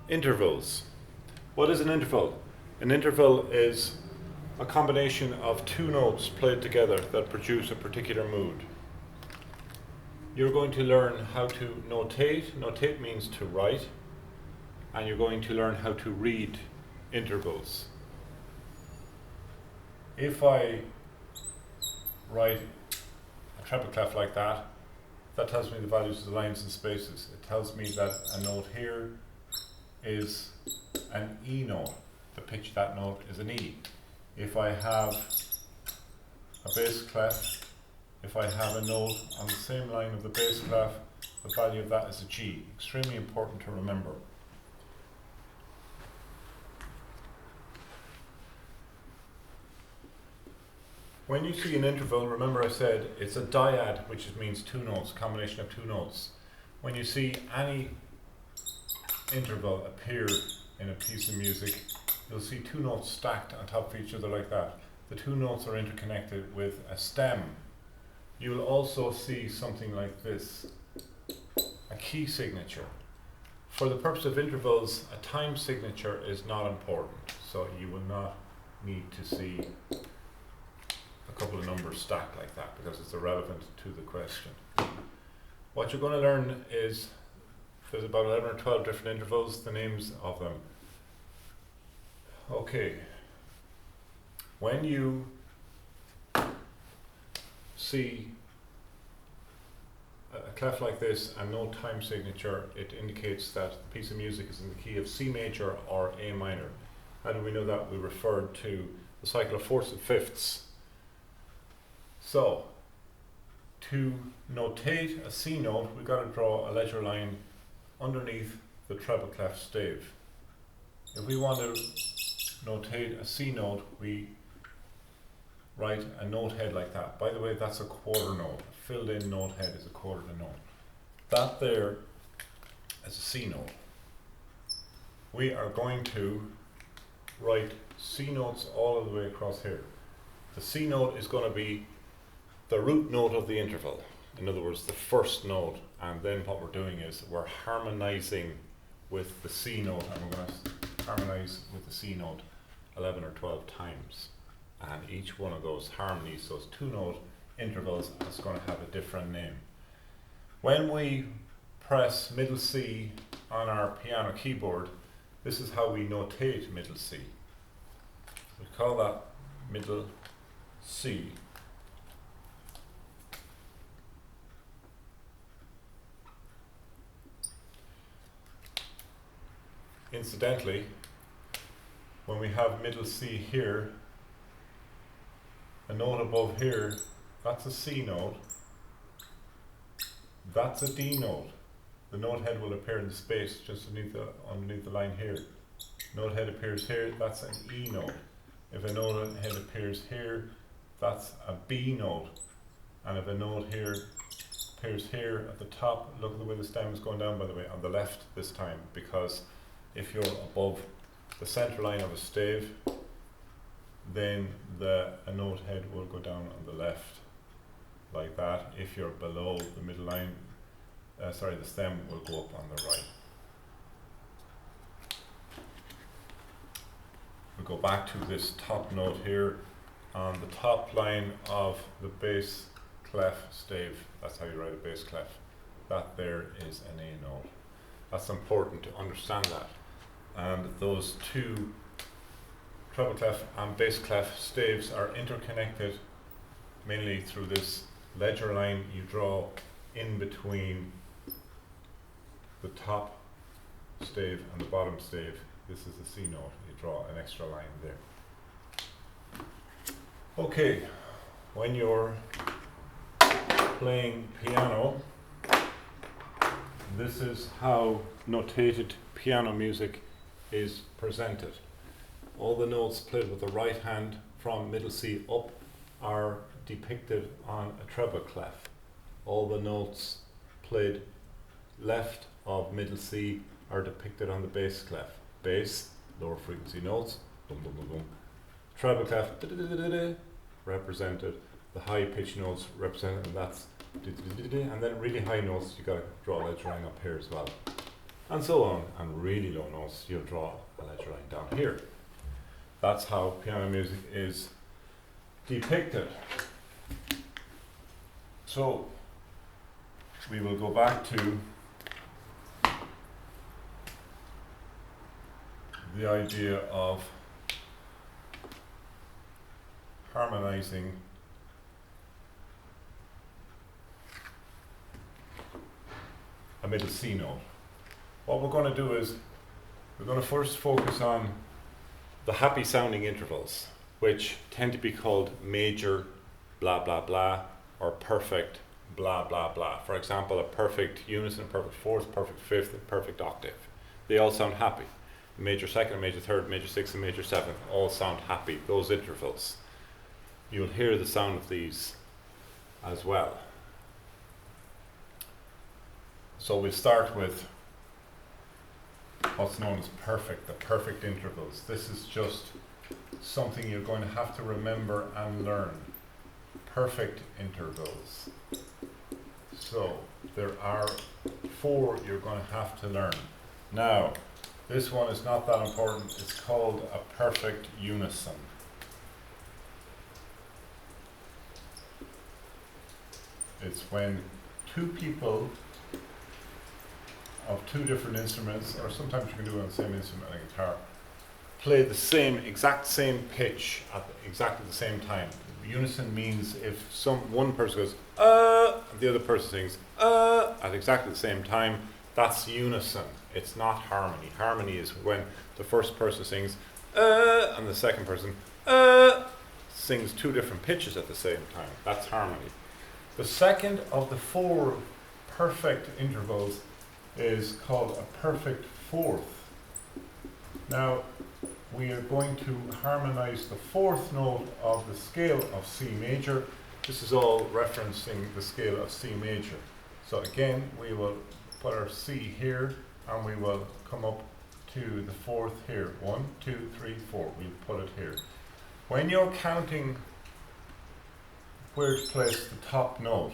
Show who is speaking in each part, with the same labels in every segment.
Speaker 1: Intervals. What is an interval? An interval is a combination of two notes played together that produce a particular mood. You're going to learn how to notate. Notate means to write. And you're going to learn how to read intervals. If I write a treble clef like that, that tells me the values of the lines and spaces. It tells me that a note here is an E note. The pitch of that note is an E. If I have a bass clef, if I have a note on the same line of the bass clef, the value of that is a G. Extremely important to remember. When you see an interval, remember I said it's a dyad, which means two notes, combination of two notes. When you see any interval appear in a piece of music, you'll see two notes stacked on top of each other like that. The two notes are interconnected with a stem. You will also see something like this, a key signature. For the purpose of intervals, a time signature is not important, so you will not need to see a couple of numbers stacked like that because it's irrelevant to the question. What you're going to learn is there's about 11 or 12 different intervals, the names of them. Okay, when you see a clef like this and no time signature, it indicates that the piece of music is in the key of C major or A minor. How do we know that? We referred to the cycle of fourths and fifths. So, to notate a C note, we've got to draw a ledger line underneath the treble clef stave. If we want to notate a C note, we write a note head like that. By the way, that's a quarter note. A filled in note head is a quarter note. That there is a C note. We are going to write C notes all of the way across here. The C note is going to be the root note of the interval. In other words, the first note, and then what we're doing is we're harmonizing with the C note, and we're going to harmonize with the C note 11 or 12 times. And each one of those harmonies, those two note intervals, is going to have a different name. When we press middle C on our piano keyboard, this is how we notate middle C. We call that middle C. Incidentally, when we have middle C here, a note above here, that's a C note, that's a D note. The note head will appear in the space just underneath the line here. Note head appears here, that's an E note. If a note head appears here, that's a B note. And if a note here appears here at the top, look at the way the stem is going down, by the way, on the left this time, because if you're above the center line of a stave, then a note head will go down on the left like that. If you're below the middle line, the stem will go up on the right. We go back to this top note here on the top line of the bass clef stave. That's how you write a bass clef. That there is an A note. That's important to understand that. And those two treble clef and bass clef staves are interconnected mainly through this ledger line you draw in between the top stave and the bottom stave. This is the C note. You draw an extra line there. Okay, when you're playing piano, this is how notated piano music is presented. All the notes played with the right hand from middle C up are depicted on a treble clef. All the notes played left of middle C are depicted on the bass clef. Bass, lower frequency notes, dum dum dum dum. Treble clef, represented. The high pitch notes represented, and that's and then really high notes, you got to draw a ledger line up here as well. and so on. And really low notes, you'll draw a ledger line down here. That's how piano music is depicted. So we will go back to the idea of harmonizing a middle C note. What we're going to do is we're going to first focus on the happy sounding intervals, which tend to be called major blah blah blah or perfect blah blah blah. For example, a perfect unison, a perfect fourth, perfect fifth, and perfect octave. They all sound happy. Major second, major third, major sixth, and major seventh all sound happy, those intervals. You'll hear the sound of these as well. So we'll start with what's known as perfect, the perfect intervals. This is just something you're going to have to remember and learn. Perfect intervals. So there are 4 you're going to have to learn. Now, this one is not that important. It's called a perfect unison. It's when 2 people of 2 different instruments, or sometimes you can do it on the same instrument, like a guitar, play the exact same pitch at exactly the same time. Unison means if one person goes and the other person sings at exactly the same time, that's unison. It's not harmony. Harmony is when the first person sings and the second person sings 2 different pitches at the same time. That's harmony. The second of the 4 perfect intervals is called a perfect fourth. Now, we are going to harmonize the 4th note of the scale of C major. This is all referencing the scale of C major. So again, we will put our C here and we will come up to the 4th here. 1, 2, 3, 4. We'll put it here. When you're counting where to place the top note,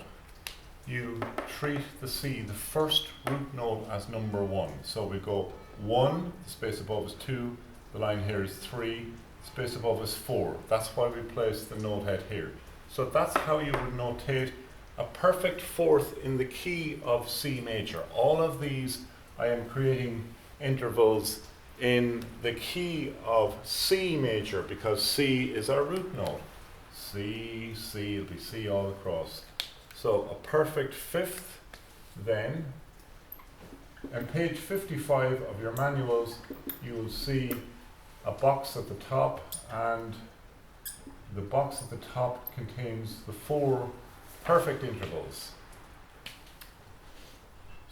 Speaker 1: you treat the C, the first root note, as number 1. So we go 1, the space above is 2, the line here is 3, the space above is 4. That's why we place the note head here. So that's how you would notate a perfect fourth in the key of C major. All of these, I am creating intervals in the key of C major because C is our root note. C, C, it'll be C all across. So a perfect fifth, then, on page 55 of your manuals, you will see a box at the top, and the box at the top contains the 4 perfect intervals.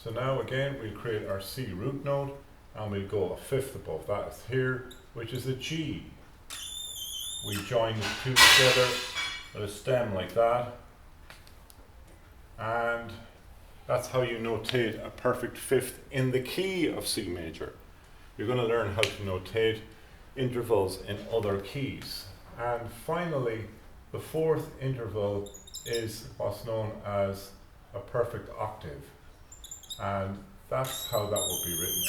Speaker 1: So now again, we'll create our C root note, and we'll go a fifth above that is here, which is a G. We join the 2 together with a stem like that. And that's how you notate a perfect fifth in the key of C major. You're going to learn how to notate intervals in other keys. And finally, the 4th interval is what's known as a perfect octave. And that's how that will be written.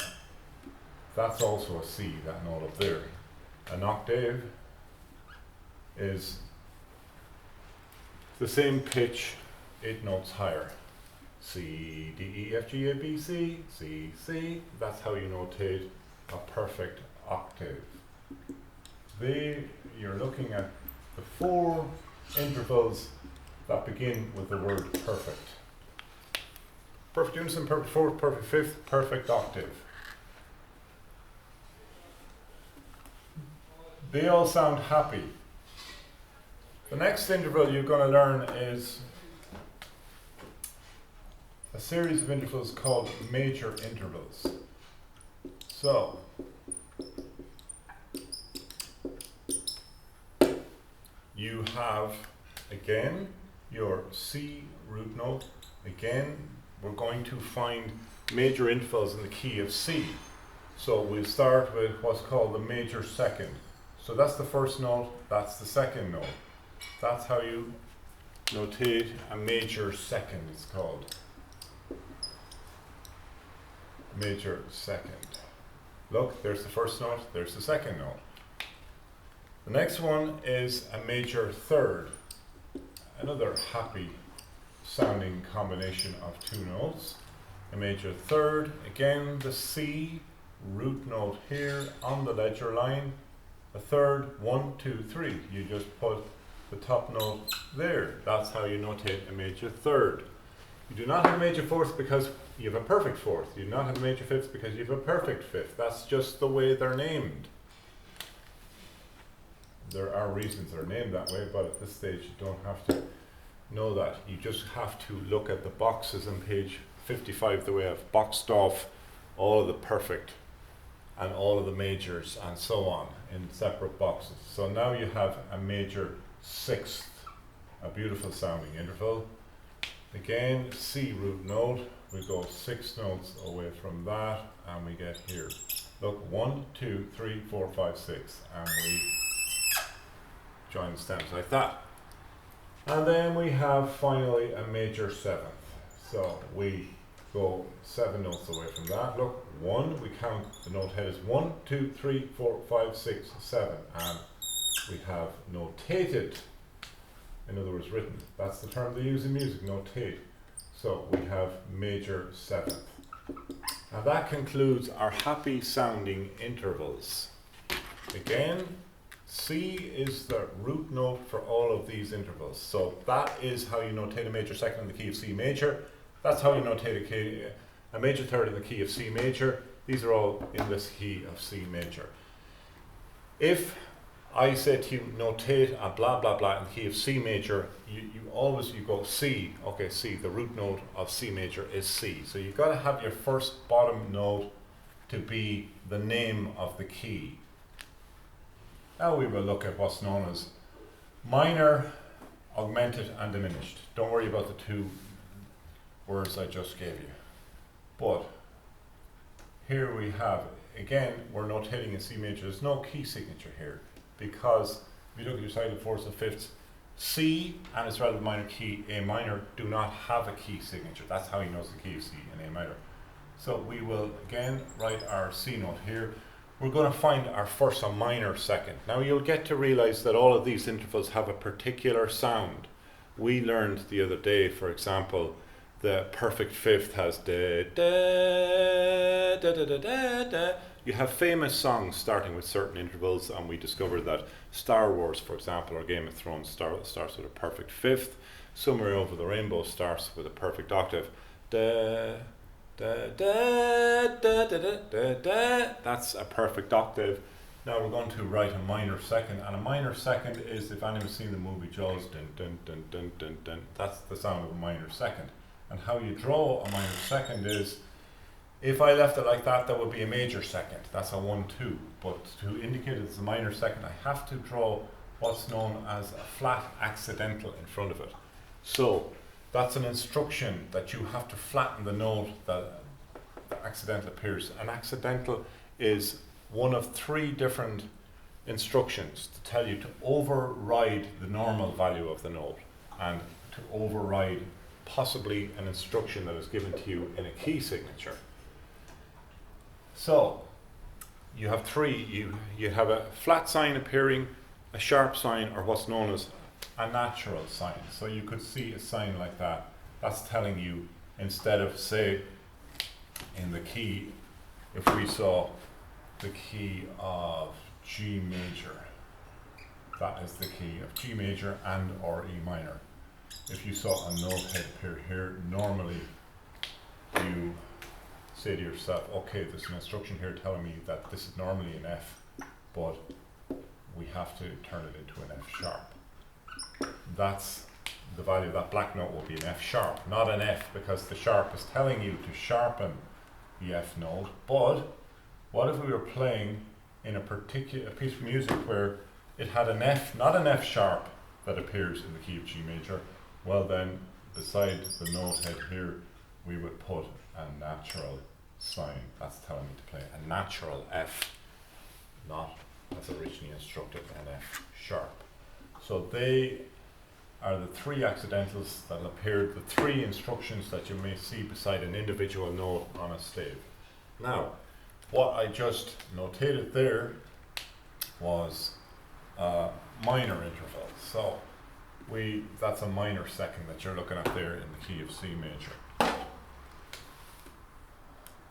Speaker 1: That's also a C, that note up there. An octave is the same pitch, 8 notes higher. C, D, E, F, G, A, B, C, C, C. That's how you notate a perfect octave. You're looking at the 4 intervals that begin with the word perfect. Perfect unison, perfect fourth, perfect fifth, perfect octave. They all sound happy. The next interval you're going to learn is a series of intervals called major intervals. So, you have, again, your C root note. Again, we're going to find major intervals in the key of C. So we'll start with what's called the major second. So that's the first note, that's the second note. That's how you notate a major second, it's called. major second. Look, there's the first note, there's the second note. The next one is a major third. Another happy sounding combination of two notes. A major third, again the C root note here on the ledger line. A third, 1, 2, 3. You just put the top note there. That's how you notate a major third. You do not have a major fourth because you have a perfect fourth. You do not have a major fifth because you have a perfect fifth. That's just the way they're named. There are reasons they're named that way, but at this stage you don't have to know that. You just have to look at the boxes on page 55, the way I've boxed off all of the perfect and all of the majors and so on in separate boxes. So now you have a major sixth, a beautiful sounding interval. Again, C root note, we go 6 notes away from that and we get here. Look, 1, 2, 3, 4, 5, 6, and we join the stems like that. And then we have finally a major seventh. So we go 7 notes away from that. Look, 1, we count the note head as 1, 2, 3, 4, 5, 6, 7, and we have notated. In other words, written. That's the term they use in music, notate. So we have major seventh. And that concludes our happy sounding intervals. Again, C is the root note for all of these intervals. So that is how you notate a major second in the key of C major. That's how you notate a major third in the key of C major. These are all in this key of C major. If I say to you, notate a blah blah blah in the key of C major, you go C, okay, C, the root note of C major is C. So you've got to have your first bottom note to be the name of the key. Now we will look at what's known as minor, augmented and diminished. Don't worry about the two words I just gave you. But here we have, again, we're notating in C major. There's no key signature here, because if you look at your silent fourths and fifths, C and its relative minor key, A minor, do not have a key signature. That's how he knows the key of C and A minor. So we will again write our C note here. We're going to find our first, a minor second. Now you'll get to realize that all of these intervals have a particular sound. We learned the other day, for example, the perfect fifth has da da da da da da da. You have famous songs starting with certain intervals, and we discovered that Star Wars, for example, or Game of Thrones starts with a perfect fifth. Somewhere Over the Rainbow starts with a perfect octave. Da da da da da da da da. That's a perfect octave. Now we're going to write a minor second, and a minor second is, if anyone's seen the movie Jaws, dun dun dun dun dun dun. That's the sound of a minor second. And how you draw a minor second is, if I left it like that, that would be a major second. That's a 1-2. But to indicate it's a minor second, I have to draw what's known as a flat accidental in front of it. So that's an instruction that you have to flatten the note that the accidental appears. An accidental is one of 3 different instructions to tell you to override the normal value of the note and to override possibly an instruction that is given to you in a key signature. So you have 3. You have a flat sign appearing, a sharp sign, or what's known as a natural sign. So you could see a sign like that. That's telling you, instead of, say, in the key, if we saw the key of G major, that is the key of G major and or E minor. If you saw a note head appear here, normally you say to yourself, okay, there's an instruction here telling me that this is normally an F, but we have to turn it into an F sharp. That's the value of that black note will be an F sharp, not an F, because the sharp is telling you to sharpen the F note. But what if we were playing in a particular piece of music where it had an F, not an F sharp, that appears in the key of G major? Well then, beside the note head here, we would put a natural sign. That's telling me to play a natural F, not as originally instructed an F sharp. So they are the 3 accidentals that appear, the 3 instructions that you may see beside an individual note on a stave. Now, what I just notated there was a minor interval. So that's a minor second that you're looking at there in the key of C major.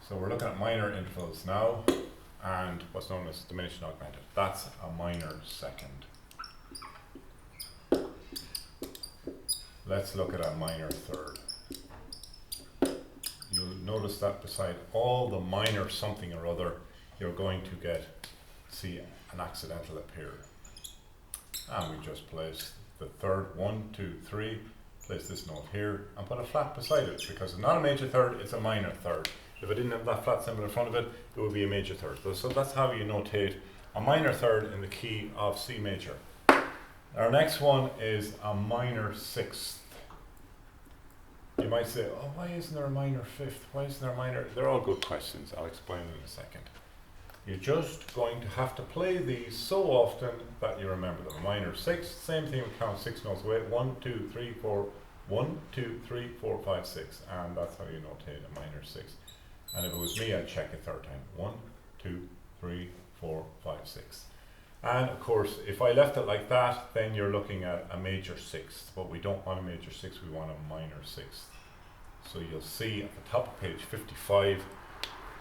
Speaker 1: So we're looking at minor intervals now, and what's known as diminished and augmented. That's a minor second. Let's look at a minor third. You'll notice that beside all the minor something or other, you're going to see an accidental appear. And we just place the third, 1, 2, 3, place this note here and put a flat beside it, because it's not a major third, it's a minor third. If I didn't have that flat symbol in front of it, it would be a major third. So that's how you notate a minor third in the key of C major. Our next one is a minor sixth. You might say, oh, why isn't there a minor fifth? Why isn't there a minor? They're all good questions. I'll explain in a second. You're just going to have to play these so often that you remember them. A minor sixth, same thing, we count 6 notes away. 1, 2, 3, 4, 1, 2, 3, 4, 5, 6. And that's how you notate a minor sixth. And if it was me, I'd check a third time. 1, 2, 3, 4, 5, 6. And of course, if I left it like that, then you're looking at a major sixth. But we don't want a major sixth, we want a minor sixth. So you'll see at the top of page 55,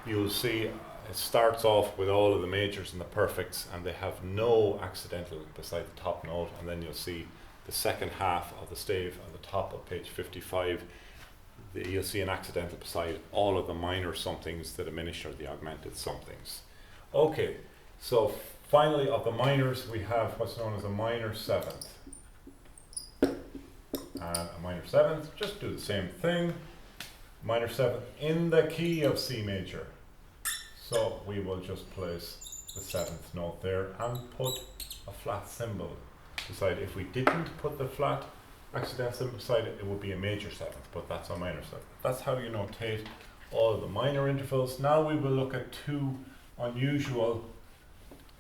Speaker 1: you'll see it starts off with all of the majors and the perfects, and they have no accidental beside the top note. And then you'll see the second half of the stave at the top of page 55. You'll see an accidental beside all of the minor somethings, the diminished or the augmented somethings. Okay, so finally of the minors we have what's known as a minor seventh. And a minor seventh, just do the same thing. Minor seventh in the key of C major. So we will just place the seventh note there and put a flat symbol beside it. If we didn't put the flat accidental symbol beside it, it would be a major seventh, but that's a minor seventh. That's how you notate all of the minor intervals. Now we will look at two unusual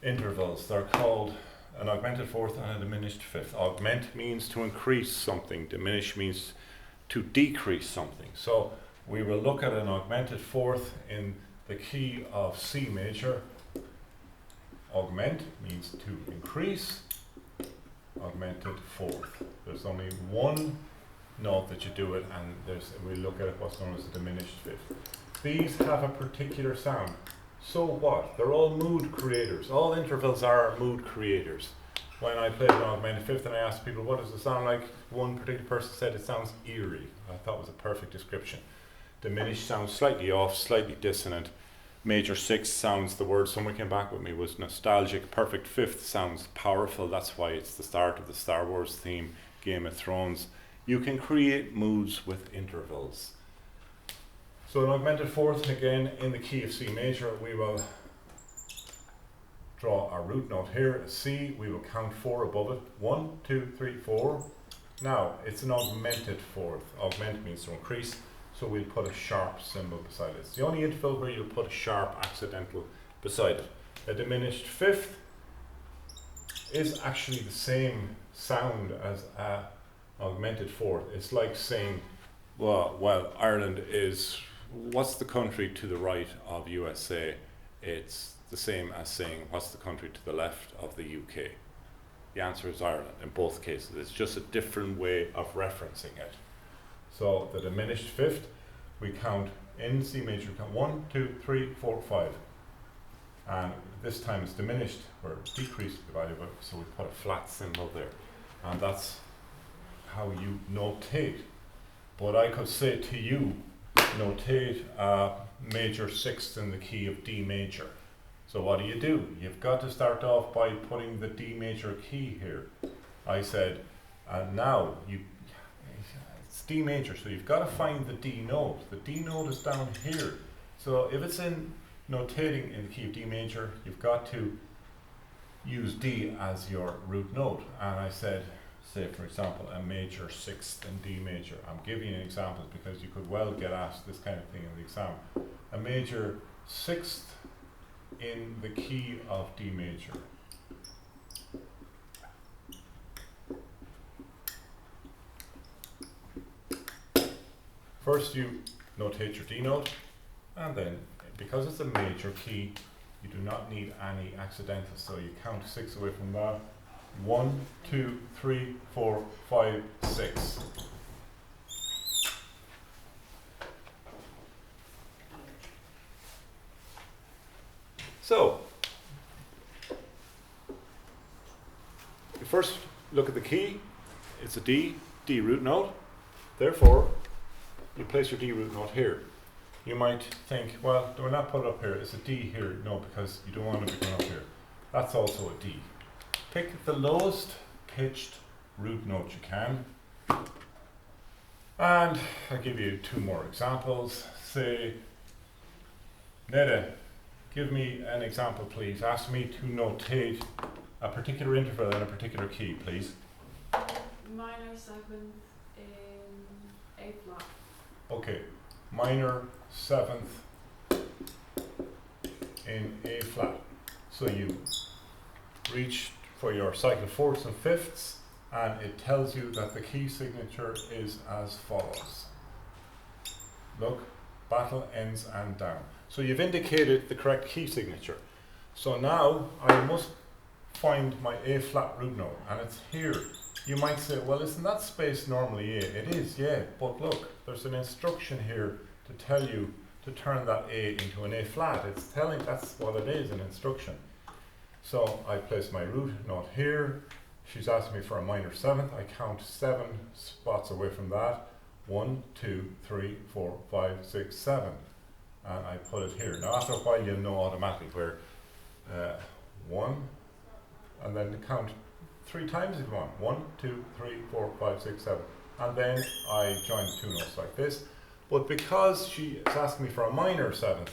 Speaker 1: intervals. They're called an augmented fourth and a diminished fifth. Augment means to increase something, diminish means to decrease something. So we will look at an augmented fourth in the key of C major. Augment means to increase, augmented fourth. There's only one note that you do it, and we look at what's known as a diminished fifth. These have a particular sound. So what? They're all mood creators. All intervals are mood creators. When I played an augmented fifth and I asked people, what does it sound like? One particular person said it sounds eerie. I thought it was a perfect description. Diminished sounds slightly off, slightly dissonant. Major sixth sounds, the word someone came back with me was nostalgic. Perfect fifth sounds powerful. That's why it's the start of the Star Wars theme, Game of Thrones. You can create moods with intervals. So an augmented fourth, again, in the key of C major, we will draw our root note here, C. We will count 4 above it. 1, 2, 3, 4. Now, it's an augmented fourth. Augment means to increase, so we'll put a sharp symbol beside it. It's the only interval where you'll put a sharp accidental beside it. A diminished fifth is actually the same sound as a augmented fourth. It's like saying, well, Ireland is, what's the country to the right of USA? It's the same as saying, what's the country to the left of the UK? The answer is Ireland in both cases. It's just a different way of referencing it. So the diminished fifth, we count in C major, count 1, 2, 3, 4, 5. And this time it's diminished, or decreased divided by, so we put a flat symbol there. And that's how you notate. But I could say to you, notate a major sixth in the key of D major. So what do? You've got to start off by putting the D major key here. I said, and now it's D major, so you've got to find the D note. The D note is down here. So if it's in notating in the key of D major, you've got to use D as your root note. And I said, say for example, a major sixth in D major. I'm giving you examples because you could well get asked this kind of thing in the exam. A major sixth in the key of D major. First you notate your D note, and then because it's a major key, you do not need any accidentals. So you count 6 away from that. 1, 2, 3, 4, 5, 6. So, you first look at the key. It's a D root note. Therefore, you place your D root note here. You might think, well, do I not put it up here? It's a D here. No, because you don't want to be going up here. That's also a D. Pick the lowest pitched root note you can. And I'll give you 2 more examples. Say, Neda, give me an example, please. Ask me to notate a particular interval in a particular key, please.
Speaker 2: Minor 7th in A flat.
Speaker 1: Okay, minor 7th in A flat. So you reach for your cycle 4ths and 5ths, and it tells you that the key signature is as follows. Look, battle, ends, and down. So you've indicated the correct key signature. So now I must find my A flat root note, and it's here. You might say, well, isn't that space normally A? It is, yeah, but look, there's an instruction here to tell you to turn that A into an A flat. It's telling that's what it is, an instruction. So I place my root note here. She's asked me for a minor 7th. I count 7 spots away from that. 1, 2, 3, 4, 5, 6, 7. And I put it here. Now after a while you'll know automatically where 1, and then count 3 times if you want. 1, 2, 3, 4, 5, 6, 7. And then I join the 2 notes like this. But because she is asking me for a minor 7th,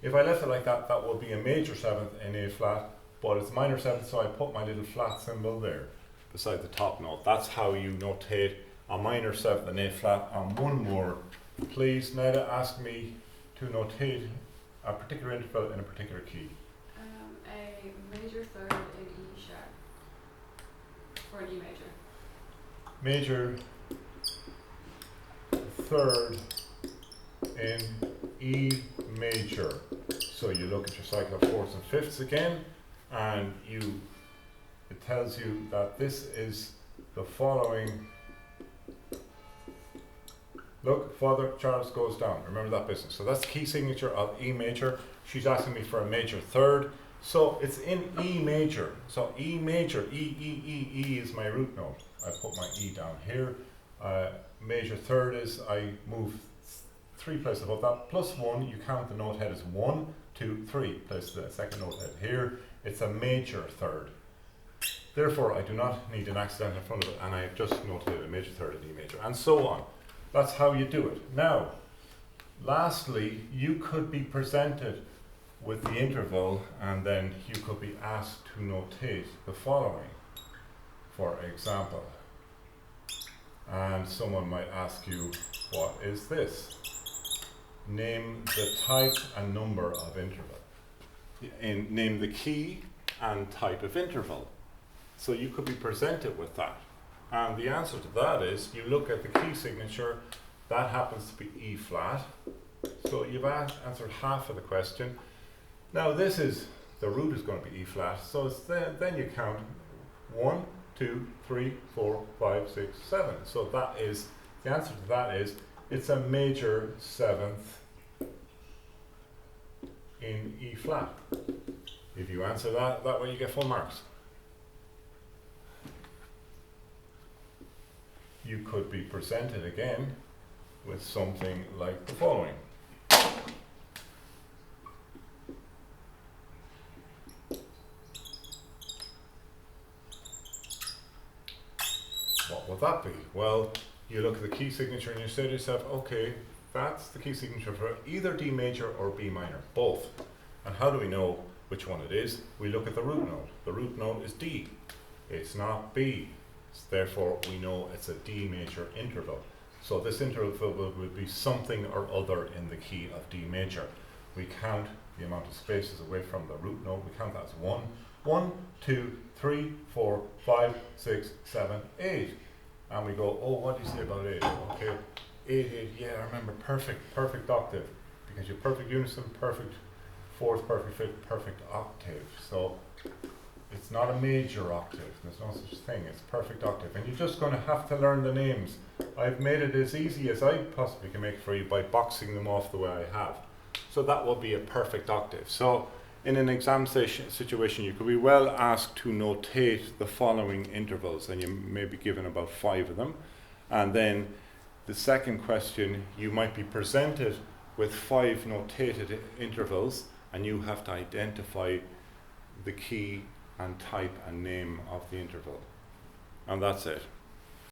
Speaker 1: if I left it like that, that would be a major 7th in A flat, but it's minor 7th, so I put my little flat symbol there beside the top note. That's how you notate a minor 7th in A flat. And one more, please, Neda, ask me to notate a particular interval in a particular key.
Speaker 2: A major 3rd in E sharp. For an E major.
Speaker 1: Major 3rd in E major. So you look at your cycle of 4ths and 5ths again, and it tells you that this is the following. Look, Father Charles goes down. Remember that business. So that's the key signature of E major. She's asking me for a major 3rd. So it's in E major. So E major, E is my root note. I put my E down here. Major 3rd is, I move 3 places above that. Plus 1, you count the note head as 1, 2, 3. Place the second note head here. It's a major 3rd. Therefore, I do not need an accident in front of it, and I have just notated a major 3rd in E major, and so on. That's how you do it. Now, lastly, you could be presented with the interval, and then you could be asked to notate the following. For example, and someone might ask you, what is this? Name the type and number of interval. Name the key and type of interval. So you could be presented with that. And the answer to that is, you look at the key signature, that happens to be E flat. So you've answered half of the question. Now this is, the root is going to be E flat, so it's then you count 1, 2, 3, 4, 5, 6, 7. So that is, the answer to that is, it's a major 7th in E flat. If you answer that way you get full marks. You could be presented again with something like the following. What would that be? Well, you look at the key signature and you say to yourself, okay, that's the key signature for either D major or B minor, both. And how do we know which one it is? We look at the root note. The root note is D. It's not B. Therefore, we know it's a D major interval. So this interval would be something or other in the key of D major. We count the amount of spaces away from the root note. We count that as 1. 1, 2, 3, 4, 5, 6, 7, 8. And we go, oh, what do you say about 8? Okay, 8, 8, yeah, I remember, perfect octave. because you have perfect unison, perfect fourth, perfect fifth, perfect octave. So it's not a major octave. There's no such thing. It's perfect octave. And you're just going to have to learn the names. I've made it as easy as I possibly can make it for you by boxing them off the way I have. So that will be a perfect octave. So in an exam situation, you could be well asked to notate the following intervals, and you may be given about 5 of them. And then the second question, you might be presented with 5 notated intervals, and you have to identify the key and type and name of the interval. And that's it.